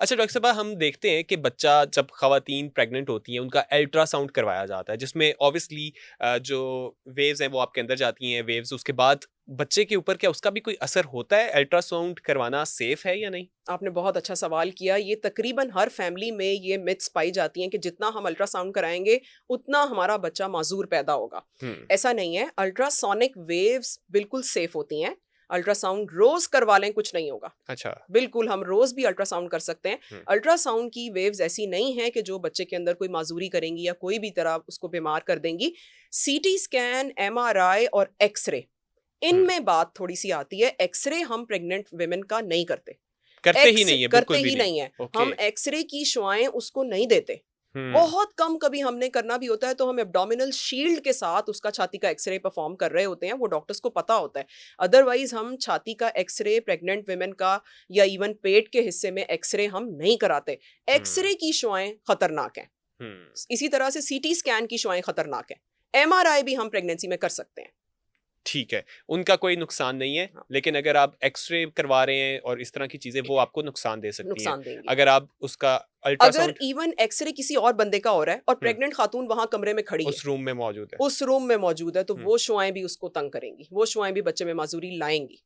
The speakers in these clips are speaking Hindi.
अच्छा डॉक्टर साहब, हम देखते हैं कि बच्चा जब ख़वातीन प्रेग्नेंट होती हैं उनका अल्ट्रासाउंड करवाया जाता है, जिसमें ऑब्वियसली जो वेव्स हैं वो आपके अंदर जाती हैं वेव्स, उसके बाद बच्चे के ऊपर क्या उसका भी कोई असर होता है? अल्ट्रासाउंड करवाना सेफ है या नहीं? आपने बहुत अच्छा सवाल किया। ये तकरीबन हर फैमिली में ये मिथ्स पाई जाती हैं कि जितना हम अल्ट्रासाउंड कराएँगे, उतना हमारा बच्चा माज़ूर पैदा होगा। हुँ। ऐसा नहीं है, अल्ट्रासोनिक वेव्स बिल्कुल सेफ होती हैं। अल्ट्रासाउंड रोज़ करवा लें, कुछ नहीं होगा। अच्छा। बिल्कुल, हम रोज़ भी अल्ट्रासाउंड कर सकते हैं। हुँ, अल्ट्रासाउंड की वेव्स ऐसी नहीं हैं कि जो बच्चे के अंदर कोई माज़ूरी करेंगी या कोई भी तरह उसको बीमार कर देंगी। सीटी स्कैन, एमआरआई और एक्स-रे, हुँ। इनमें बात थोड़ी-सी आती है। एक्स-रे हम प्रेग्नेंट वुमेन का नहीं करते। करते ही एक्स नहीं है, करते बिल्कुल भी ही नहीं। नहीं है। ओके। हम एक्स-रे की शुआएँ उसको नहीं देते। हुँ, बहुत कम कभी हमने करना भी होता है तो हम एब्डोमिनल शील्ड के साथ उसका छाती का एक्स-रे परफ़ॉर्म कर रहे होते हैं, वो डॉक्टर्स को पता होता है। अदरवाइज़ हम छाती का एक्स-रे प्रेग्नेंट वुमेन का या इवन पेट के हिस्से में एक्स-रे हम नहीं कराते। हुँ, एक्स-रे की शुआएँ खतरनाक हैं। हुँ। इसी तरह से सीटी स्कैन की शुआएँ खतरनाक हैं। एमआरआई भी हम प्रेगनेंसी में कर सकते हैं। ठीक है, उनका कोई नुकसान नहीं है, हाँ, लेकिन अगर आप एक्स-रे करवा रहे हैं और इस तरह की चीज़ें वो आपको नुकसान दे सकती हैं। नुकसान देंगी। अगर आप उसका अगर अल्ट्रासाउंड इवन एक्स-रे किसी और बंदे का हो रहा है और हुँ, प्रेग्नेंट खातून वहाँ कमरे में खड़ी है, उस रूम में मौजूद है। उस रूम में मौजूद है, तो हुँ, वो शुआएँ भी उसको तंग करेंगी। वो शुआएँ भी बच्चे में माज़ूरी लाएँगी।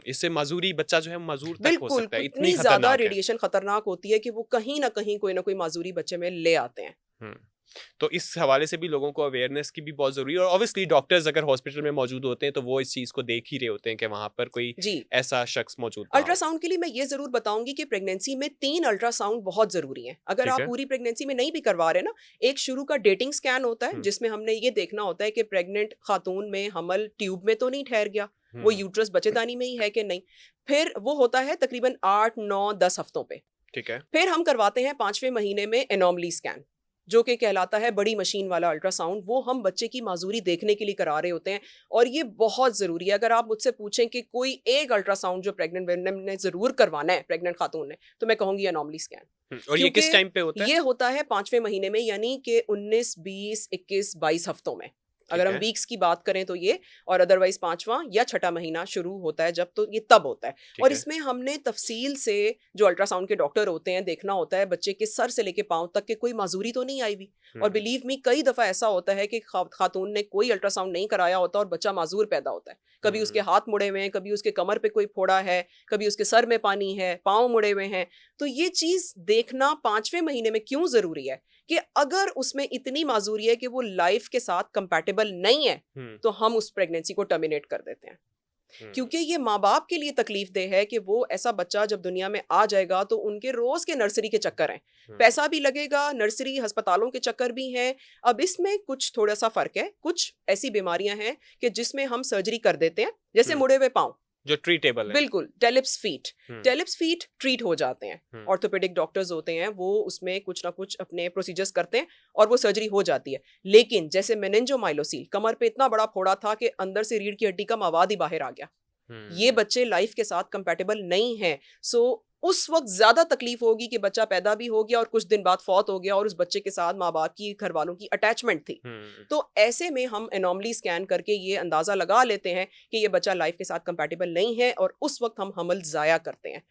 इससे माज़ूरी बच्चा जो है माज़ूर तक हो बिल्कुल, सकता है, इतनी इतनी ज़्यादा खतरनाक है। रेडिएशन खतरनाक होती है कि वो कहीं न कहीं कोई न कोई माज़ूरी बच्चे में ले आते हैं। हुँ। तो इस हवाले से भी लोगों को अवेयरनेस की भी बहुत ज़रूरी है और ऑब्वियसली डॉक्टर्स अगर हॉस्पिटल में मौजूद होते हैं, तो वो इस चीज़ को देख ही रहे होते हैं कि वहाँ पर कोई जी। ऐसा शख्स मौजूद ना हो। अल्ट्रासाउंड के लिए मैं ये ज़रूर बताऊँगी कि प्रेगनेंसी में 3 अल्ट्रासाउंड बहुत ज़रूरी हैं। अगर ठीक आप है? पूरी प्रेगनेंसी में नहीं भी करवा रहे ना, एक शुरू का डेटिंग स्कैन होता है, हुँ, जिसमें हमने ये देखना होता है कि प्रेग्नेंट खातून में हमल ट्यूब में तो नहीं ठहर गया, वो हुँ, यूट्रस बच्चेदानी में ही है कि नहीं। फिर वो होता है तकरीबन 8, 9, 10 हफ्तों पे। ठीक है। फिर हम करवाते हैं 5वें महीने में एनोमली स्कैन, जो कि कहलाता है बड़ी मशीन वाला अल्ट्रासाउंड। वो हम बच्चे की माज़ूरी देखने के लिए करा रहे होते हैं और ये बहुत ज़रूरी है। अगर आप मुझसे पूछें कि कोई एक अल्ट्रासाउंड जो प्रेग्नेंट वुमेन ने ज़रूर करवाना है, प्रेग्नेंट खातून ने, तो मैं कहूँगी एनोमली स्कैन। और ये क्योंकि किस टाइम पे होता है? ये होता है 5वें महीने में, यानी कि 19, 20, 21, 22 हफ्तों में। अगर ठीक हम है। वीक्स की बात करें तो ये, और अदरवाइज़ 5वाँ या छठा महीना शुरू होता है जब, तो ये तब होता है। ठीक और है। इसमें हमने तफ़सील से, जो अल्ट्रासाउंड के डॉक्टर होते हैं, देखना होता है बच्चे के सर से लेके पाँव तक के कोई माज़ूरी तो नहीं आई हुई। और हुँ, बिलीव मी, कई दफ़ा ऐसा होता है कि खातून ने कोई अल्ट्रासाउंड नहीं कराया होता और बच्चा माज़ूर पैदा होता है। कभी उसके हुँ, हाथ मुड़े हुए हैं, कभी उसके कमर पे कोई फोड़ा है, कभी उसके सर में पानी है, पाँव मुड़े हुए हैं। तो ये चीज़ देखना 5वें महीने में क्यों ज़रूरी है, कि अगर उसमें इतनी माज़ूरी है कि वो लाइफ़ के साथ कंपैटिबल नहीं है, हुँ, तो हम उस प्रेगनेंसी को टर्मिनेट कर देते हैं। हुँ, क्योंकि ये माँ-बाप के लिए तकलीफ़देह है कि वो ऐसा बच्चा जब दुनिया में आ जाएगा तो उनके रोज़ के नर्सरी के चक्कर हैं। हुँ, पैसा भी लगेगा, नर्सरी, अस्पतालों के चक्कर भी हैं। अब इसमें कुछ थोड़ा-सा फ़र्क है। कुछ ऐसी बीमारियाँ हैं कि जिसमें हम सर्जरी कर देते हैं, जैसे हुँ, मुड़े हुए पाँव। जो ट्रीटेबल हैं। बिल्कुल, टेलिप्स फीट। हुँ, टेलिप्स फीट ट्रीट हो जाते हैं। हुँ, ऑर्थोपेडिक डॉक्टर्स होते हैं, वो उसमें कुछ ना कुछ अपने प्रोसीजर्स करते हैं और वो सर्जरी हो जाती है। लेकिन जैसे मेनिंजोमाइलोसिल, कमर पे इतना बड़ा फोड़ा था कि अंदर से रीढ़ की हड्डी का मवाद ही बाहर आ गया। ये हुँ, बच्चे लाइफ के साथ कंपैटिबल नहीं हैं। सो उस वक़्त ज़्यादा तकलीफ होगी कि बच्चा पैदा भी हो गया और कुछ दिन बाद फ़ौत हो गया और उस बच्चे के साथ माँ-बाप की, घरवालों की अटैचमेंट थी। हुँ। तो ऐसे में हम एनोमली स्कैन करके ये अंदाज़ा लगा लेते हैं कि ये बच्चा लाइफ के साथ कंपैटिबल नहीं है और उस वक़्त हम हमल ज़ाया करते हैं।